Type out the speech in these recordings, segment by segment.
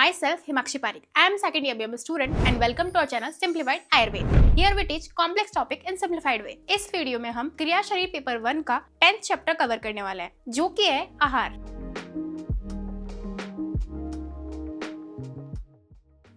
Myself Himakshi Parikh. I am second year BM student and welcome to our channel Simplified Ayurved. Here we teach complex topic in simplified way. इस video में हम क्रिया शरीर paper 1 का 10th chapter cover करने वाले हैं, जो कि है आहार।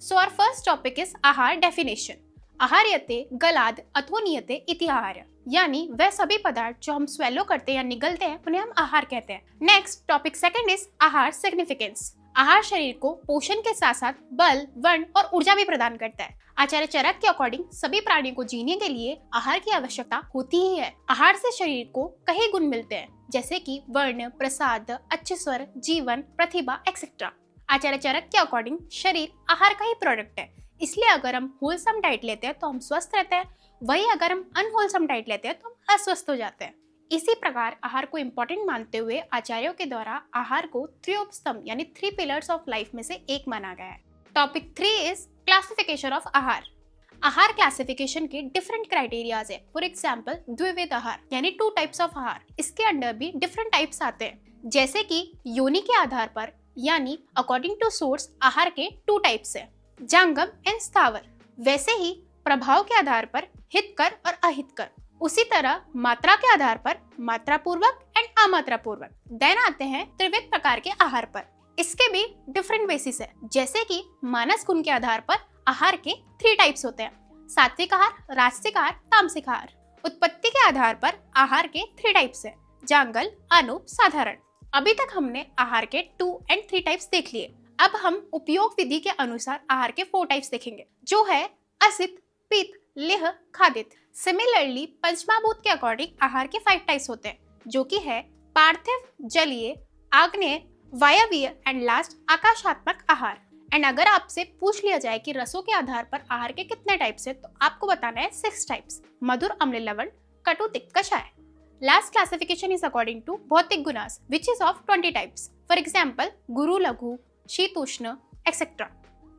So our first topic is आहार definition. आहार्यते गलाद अथोनियते इति आहार, यानी वह सभी पदार्थ जो हम स्वेलो करते हैं या निगलते हैं उन्हें हम आहार कहते हैं। नेक्स्ट टॉपिक सेकंड इज आहार सिग्निफिकेंस। आहार शरीर को पोषण के साथ साथ बल, वर्ण और ऊर्जा भी प्रदान करता है। आचार्य चरक के अकॉर्डिंग सभी प्राणियों को जीने के लिए आहार की आवश्यकता होती ही है। आहार से शरीर को कई गुण मिलते हैं, जैसे कि वर्ण, प्रसाद, अच्छे स्वर, जीवन, प्रतिभा एक्सेट्रा। आचार्य चरक के अकॉर्डिंग शरीर आहार का ही प्रोडक्ट है, इसलिए अगर हम होलसम डाइट लेते हैं तो हम स्वस्थ रहते हैं, वही अगर हम अनहोलसम डाइट लेते हैं तो हम अस्वस्थ हो जाते हैं। इसी प्रकार आहार को इम्पोर्टेंट मानते हुए आचार्यों के द्वारा आहार को त्रिउपस्तंभ यानी 3 पिलर्स ऑफ लाइफ में से एक माना गया है। टॉपिक 3 इज क्लासिफिकेशन ऑफ आहार। आहार क्लासिफिकेशन के डिफरेंट क्राइटेरियाज है। फॉर एग्जाम्पल द्विविध आहार यानी 2 टाइप्स ऑफ आहार। इसके अंडर भी डिफरेंट टाइप्स आते हैं, जैसे कि योनि के आधार पर यानी अकॉर्डिंग टू सोर्स आहार के 2 टाइप्स है, जांगम एंड स्थावर। वैसे ही प्रभाव के आधार पर हितकर और अहितकर। उसी तरह मात्रा के आधार पर मात्रा पूर्वक एंड अमात्रा पूर्वक। देन आते हैं त्रिविध प्रकार के आहार पर। इसके भी डिफरेंट बेसिस है, जैसे कि मानस गुण के आधार पर आहार के 3 टाइप्स होते हैं, सात्विक आहार, राजसिक आहार, तामसिक आहार। उत्पत्ति के आधार पर आहार के 3 टाइप्स है, जांगल, अनूप, साधारण। अभी तक हमने आहार के 2 एंड 3 टाइप्स देख लिए। अब हम उपयोग विधि के अनुसार आहार के 4 टाइप्स देखेंगे, जो है असित, पित्त, लेह, खादित। सिमिलरली पंचमहाभूत के अकॉर्डिंग आहार के 5 टाइप्स होते हैं, जो कि है पार्थिव, जलीय, आग्नेय, वायवीय एंड लास्ट आकाशात्मक आहार। एंड अगर आपसे पूछ लिया जाए कि रसों के आधार पर आहार के कितने टाइप्स है, तो आपको बताना है 6 टाइप्स, मधुर, अम्ल, लवण, कटु, तिक्त, कषाय। Last classification is according to भौतिक gunas, which is of 20 types. For example, गुरु, लघु, शीतोष्ण एक्सेट्रा।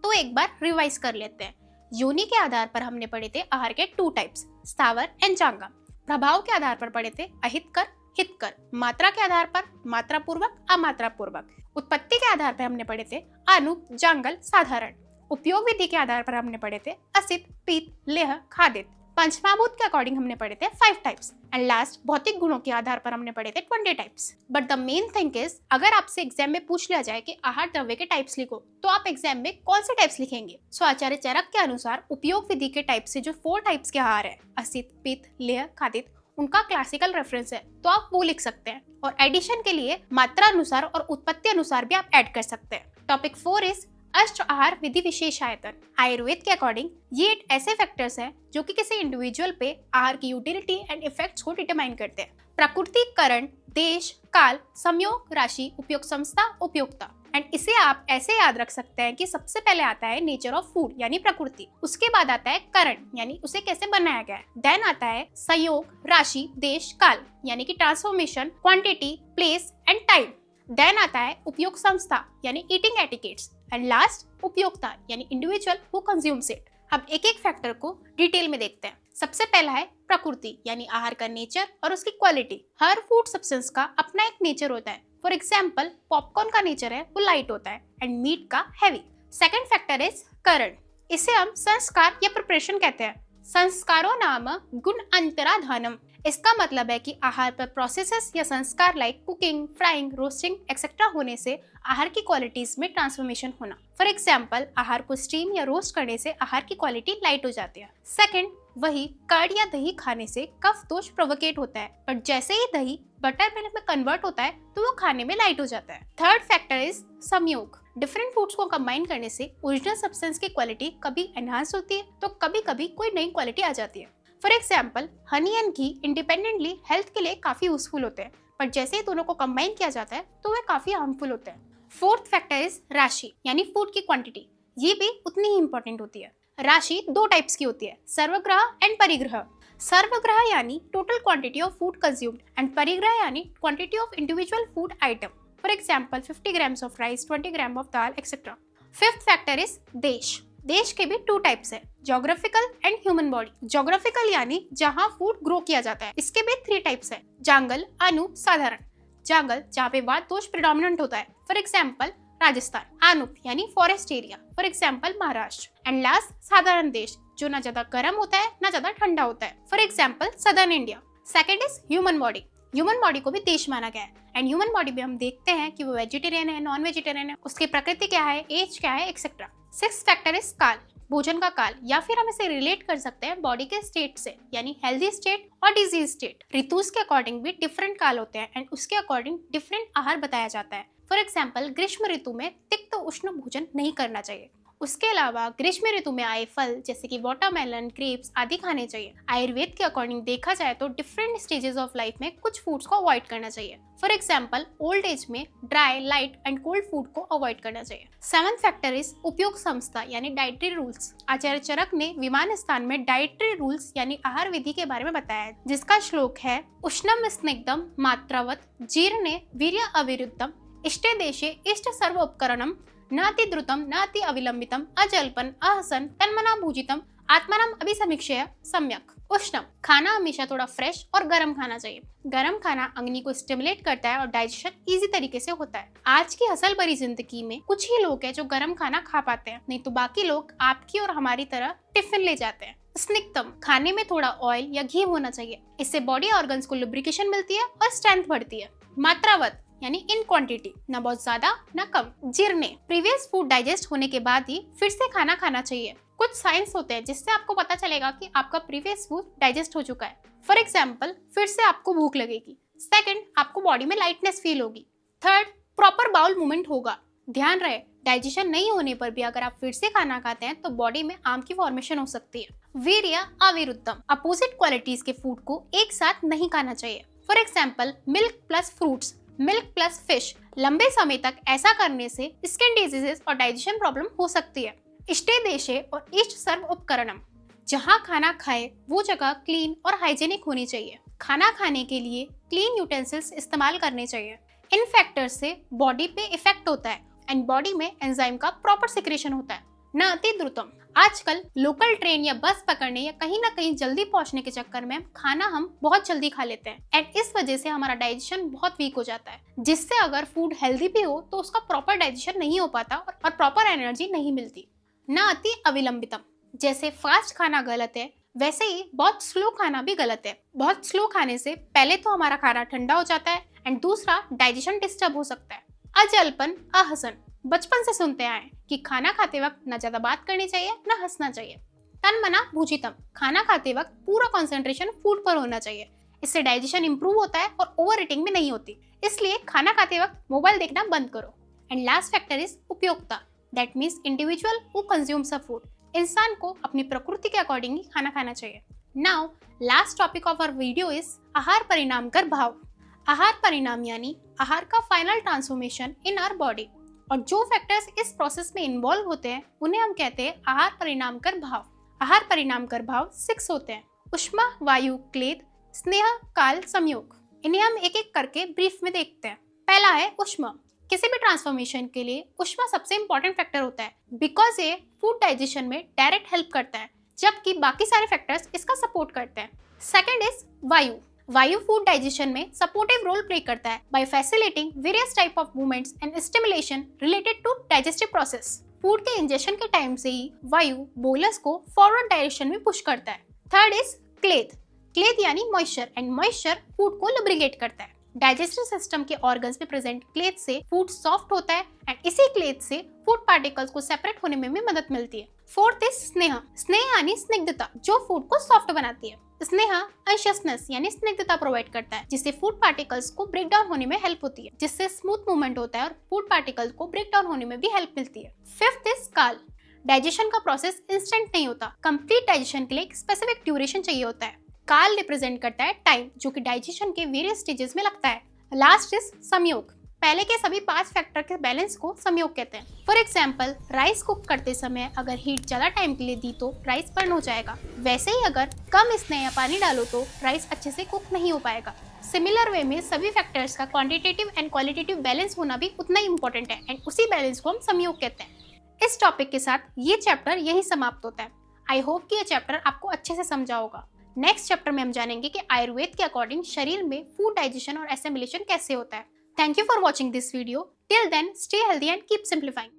तो एक बार रिवाइज कर लेते हैं। योनि के आधार पर हमने पढ़े थे आहार के 2 टाइप्स, स्थावर एंड जांगम। प्रभाव के आधार पर पढ़े थे अहितकर, हितकर। मात्रा के आधार पर मात्रा पूर्वक, अमात्रा पूर्वक। उत्पत्ति के आधार पर हमने पढ़े थे अनूप, जांगल, साधारण। उपयोग विधि के आधार पर हमने पढ़े थे असित, पित्त, लेह, खादित। पंचमहाभूत के अकॉर्डिंग हमने पढ़े थे 5 टाइप्स एंड लास्ट भौतिक गुणों के आधार पर हमने पढ़े थे 20 types. But the main thing is, अगर आपसे एग्जाम में पूछ लिया जाए कि आहार द्रव्य के टाइप्स लिखो, तो आप एग्जाम में कौन से टाइप्स लिखेंगे? सो आचार्य चरक के अनुसार उपयोग विधि के टाइप से जो 4 टाइप्स के आहार है, असित, पित्त, लेह, खादित, उनका क्लासिकल रेफरेंस है, तो आप वो लिख सकते हैं। और एडिशन के लिए मात्रा अनुसार और उत्पत्ति अनुसार भी आप ऐड कर सकते हैं। टॉपिक 4 इज अष्ट आहार विधि विशेष आयतन। आयुर्वेद के अकॉर्डिंग ये ऐसे फैक्टर्स हैं जो कि किसी इंडिविजुअल पे आहार की यूटिलिटी एंड इफेक्ट्स को डिटरमाइन करते हैं। प्रकृति, करण, देश, काल, संयोग, राशि, उपयोग, संस्था, उपयोक्ता। एंड इसे आप ऐसे याद रख सकते हैं कि सबसे पहले आता है नेचर ऑफ फूड यानी प्रकृति, उसके बाद आता है करण यानी उसे कैसे बनाया गया है, देन आता है संयोग, राशि, देश, काल यानी कि transformation, quantity, place and time. Then आता है उपयोग, संस्था यानी ईटिंग एटिकेट्स एंड लास्ट उपयोक्ता यानी इंडिविजुअल हु कंज्यूम्स इट। अब एक एक फैक्टर को डिटेल में देखते हैं। सबसे पहला है प्रकृति यानी आहार का नेचर और उसकी क्वालिटी। हर फूड सब्सटेंस का अपना एक नेचर होता है। फॉर एग्जाम्पल पॉपकॉर्न का नेचर है वो लाइट होता है एंड मीट का हैवी। सेकेंड फैक्टर इज करण, इसे हम संस्कार या प्रिपरेशन कहते हैं। संस्कारो नाम गुण अंतराधानम। इसका मतलब है कि आहार पर प्रोसेसेस या संस्कार like cooking, frying, roasting etcetera होने से आहार की क्वालिटीज में ट्रांसफॉर्मेशन होना। फॉर एग्जाम्पल आहार को स्टीम या रोस्ट करने से आहार की क्वालिटी लाइट हो जाती है। सेकंड, वही कर्ड या दही खाने से कफ दोष प्रोवोकेट होता है, बट जैसे ही दही बटर मिल्क में कन्वर्ट होता है तो वो खाने में लाइट हो जाता है। थर्ड फैक्टर इज संयोग। डिफरेंट फूड्स को कंबाइन करने से ओरिजिनल सब्सटेंस की क्वालिटी कभी एनहांस होती है तो कभी कभी कोई नई क्वालिटी आ जाती है। For example honey and ghee independently health के लिए काफी यूजफुल होते हैं, बट जैसे ही दोनों को कंबाइन किया जाता है तो वे काफी हार्मफुल होते हैं। फोर्थ फैक्टर इज राशि यानी फूड की क्वांटिटी। ये भी उतनी ही इंपॉर्टेंट होती है। राशि 2 टाइप्स की होती है, सर्वग्रह एंड परिग्रह। सर्वग्रह यानी total quantity of food consumed and परिग्रह यानी quantity of individual food item. For example 50 grams of rice, 20 gram of dal etcetera. Fifth factor is देश। देश के भी 2 टाइप्स है, geographical and human body. Geographical यानी जहाँ फूड ग्रो किया जाता है, इसके भी 3 टाइप्स है, जांगल, अनूप, साधारण। जांगल जहाँ पे वात दोष प्रिडोमिनेंट होता है, फॉर एग्जाम्पल राजस्थान। आनुप यानी forest area, for example Maharashtra. And last साधारण देश, जो ना ज्यादा गर्म होता है ना ज्यादा ठंडा होता है, for example southern India. Second is human body. Human body को भी देश माना गया है एंड ह्यूमन बॉडी में हम देखते हैं कि वो वेजिटेरियन है, नॉन वेजिटेरियन है, उसकी प्रकृति क्या है, एज क्या है, एक्सेट्रा। सिक्स फैक्टर इज काल, भोजन का काल, या फिर हम इसे रिलेट कर सकते हैं बॉडी के स्टेट से, यानी हेल्दी स्टेट और डिजीज स्टेट। ऋतुस के अकॉर्डिंग भी डिफरेंट काल होते हैं एंड उसके अकॉर्डिंग डिफरेंट आहार बताया जाता है। फॉर एग्जाम्पल ग्रीष्म ऋतु में तिक्त उष्ण भोजन नहीं करना चाहिए। उसके अलावा ग्रीष्म ऋतु में आए फल जैसे कि वाटरमेलन, ग्रेप्स आदि खाने चाहिए। आयुर्वेद के अकॉर्डिंग देखा जाए तो डिफरेंट स्टेजेस ऑफ लाइफ में कुछ फूड्स को अवॉइड करना चाहिए। फॉर एग्जाम्पल ओल्ड एज में dry, light and cold food को अवॉइड करना चाहिए। सेवंथ फैक्टर इज उपयोग संस्था यानी डाइटरी रूल्स। आचार्य चरक ने विमान स्थान में डाइटरी रूल्स यानी आहार विधि के बारे में बताया, जिसका श्लोक है उष्णम स्निग्धम मात्रावत जीर्णे वीर्य अविरुद्धम इष्टे देशे इष्ट सर्व उपकरणम नाति द्रुतम नाति अविलंबितम अजल्पन अहसन तन्मना भूजितम आत्मनम अभिसमीक्षया सम्यक। उष्णम, खाना हमेशा थोड़ा फ्रेश और गर्म खाना चाहिए। गर्म खाना अग्नि को स्टिमुलेट करता है और डाइजेशन इजी तरीके से होता है। आज की हसल भरी जिंदगी में कुछ ही लोग हैं जो गर्म खाना खा पाते हैं, नहीं तो बाकी लोग आपकी और हमारी तरह टिफिन ले जाते हैं। स्निग्धम, खाने में थोड़ा ऑयल या घी होना चाहिए, इससे बॉडी ऑर्गन्स को लुब्रिकेशन मिलती है और स्ट्रेंथ बढ़ती है। मात्रावत यानी इन क्वांटिटी, ना बहुत ज्यादा ना कम। जीर्णे, प्रीवियस फूड डाइजेस्ट होने के बाद ही फिर से खाना खाना चाहिए। कुछ साइंस होते हैं जिससे आपको पता चलेगा कि आपका प्रीवियस फूड डाइजेस्ट हो चुका है। फॉर एग्जाम्पल फिर से आपको भूख लगेगी। सेकंड, आपको बॉडी में लाइटनेस फील होगी। थर्ड, प्रॉपर बाउल मूवमेंट होगा। ध्यान रहे, डाइजेशन नहीं होने पर भी अगर आप फिर से खाना खाते हैं तो बॉडी में आम की फॉर्मेशन हो सकती है। वीर्य अविरुद्धम, अपोजिट क्वालिटीज के फूड को एक साथ नहीं खाना चाहिए। For example milk plus fruits, milk plus fish. लंबे समय तक ऐसा करने से स्किन डिजीजेस और डाइजेशन प्रॉब्लम हो सकती है। इष्टे देशे और इष्ट सर्व उपकरणम, जहाँ खाना खाए वो जगह क्लीन और हाइजेनिक होनी चाहिए। खाना खाने के लिए क्लीन यूटेंसिल्स इस्तेमाल करने चाहिए। इन फैक्टर्स से बॉडी पे इफेक्ट होता है एंड बॉडी में एंजाइम का प्रॉपर सिक्रेशन होता है। न अति द्रुतम, आजकल लोकल ट्रेन या बस पकड़ने या कहीं ना कहीं जल्दी पहुंचने के चक्कर में खाना हम बहुत जल्दी खा लेते हैं एंड इस वजह से हमारा डाइजेशन बहुत वीक हो जाता है, जिससे अगर फूड हेल्दी भी हो तो उसका प्रॉपर डाइजेशन नहीं हो पाता और प्रॉपर एनर्जी नहीं मिलती। न अति अविलंबितम, जैसे फास्ट खाना गलत है वैसे ही बहुत स्लो खाना भी गलत है। बहुत स्लो खाने से पहले तो हमारा खाना ठंडा हो जाता है एंड दूसरा डाइजेशन डिस्टर्ब हो सकता है। अजल्पन अहसन, बचपन से सुनते आए कि खाना खाते वक्त न ज्यादा बात करनी चाहिए न हंसना चाहिए। तन्मना भूजितम, खाना खाते वक्त पूरा कंसंट्रेशन फूड पर होना चाहिए, इससे डाइजेशन इंप्रूव होता है और ओवर ईटिंग भी नहीं होती। इसलिए खाना खाते वक्त मोबाइल देखना बंद करो। एंड लास्ट फैक्टर इज उपयोगिता, that means individual who consumes a food. इंसान को अपनी प्रकृति के अकॉर्डिंग ही खाना खाना चाहिए। Now last topic of our video is आहार परिणाम कर भाव। आहार परिणाम यानी आहार का final transformation in our body, और जो फैक्टर्स इस प्रोसेस में इन्वॉल्व होते हैं उन्हें हम कहते हैं आहार परिणाम कर भाव। आहार परिणाम कर भाव 6 होते हैं: उष्मा, वायु, क्लेद, स्नेह, काल, संयोग। इन्हें हम एक एक करके ब्रीफ में देखते हैं। पहला है उष्मा। किसी भी ट्रांसफॉर्मेशन के लिए उष्मा सबसे इंपॉर्टेंट फैक्टर होता है, बिकॉज ये फूड डाइजेशन में डायरेक्ट हेल्प करता है, जबकि बाकी सारे फैक्टर्स इसका सपोर्ट करते हैं। सेकेंड इज वायु। वायु फूड डाइजेशन में सपोर्टिव रोल प्ले करता है by facilitating various type of movements and stimulation related to digestive process. Food के इंजेशन के टाइम से ही वायु बोलस को फॉरवर्ड डायरेक्शन में पुश करता है। Third is क्लेद। क्लेद यानी मॉइस्चर, एंड मॉइस्चर फूड को लुब्रिकेट करता है। डाइजेस्टिव सिस्टम के ऑर्गन्स में प्रेजेंट क्लेद से फूड सॉफ्ट होता है एंड इसी क्लेद से फूड पार्टिकल्स को सेपरेट होने में भी मदद मिलती है। फोर्थ इज स्नेह। स्नेह यानी स्निग्धता, जो फूड को सॉफ्ट बनाती है। स्नेह अंशियसनेस यानी स्निग्धता प्रोवाइड करता है, जिससे फूड पार्टिकल्स को ब्रेक डाउन होने में हेल्प होती है, जिससे स्मूथ मूवमेंट होता है और फूड पार्टिकल्स को ब्रेक डाउन होने में भी हेल्प मिलती है। फिफ्थ इज काल। डाइजेशन का प्रोसेस इंस्टेंट नहीं होता, कंप्लीट डाइजेशन के लिए एक स्पेसिफिक ड्यूरेशन चाहिए होता है। काल रिप्रेजेंट करता है टाइम, जो कि डाइजेशन के वेरियस स्टेजेस में लगता है। लास्ट इज संयोग। पहले के सभी 5 फैक्टर के बैलेंस को संयोग कहते हैं। फॉर एग्जाम्पल राइस कुक करते समय अगर हीट ज्यादा टाइम के लिए दी तो राइस बर्न हो जाएगा, वैसे ही अगर कम स्नेह या पानी डालो तो राइस अच्छे से कुक नहीं हो पाएगा। सिमिलर वे में सभी फैक्टर्स का क्वांटिटेटिव एंड क्वालिटेटिव बैलेंस होना भी उतना ही इंपॉर्टेंट है एंड उसी बैलेंस को हम संयोग कहते हैं। इस टॉपिक के साथ ये चैप्टर यही समाप्त होता है। आई होप कि ये चैप्टर आपको अच्छे से समझा होगा। नेक्स्ट चैप्टर में हम जानेंगे कि आयुर्वेद के अकॉर्डिंग शरीर में फूड डाइजेशन और एसिमिलेशन कैसे होता है। Thank you for watching this video. Till then, stay healthy and keep simplifying.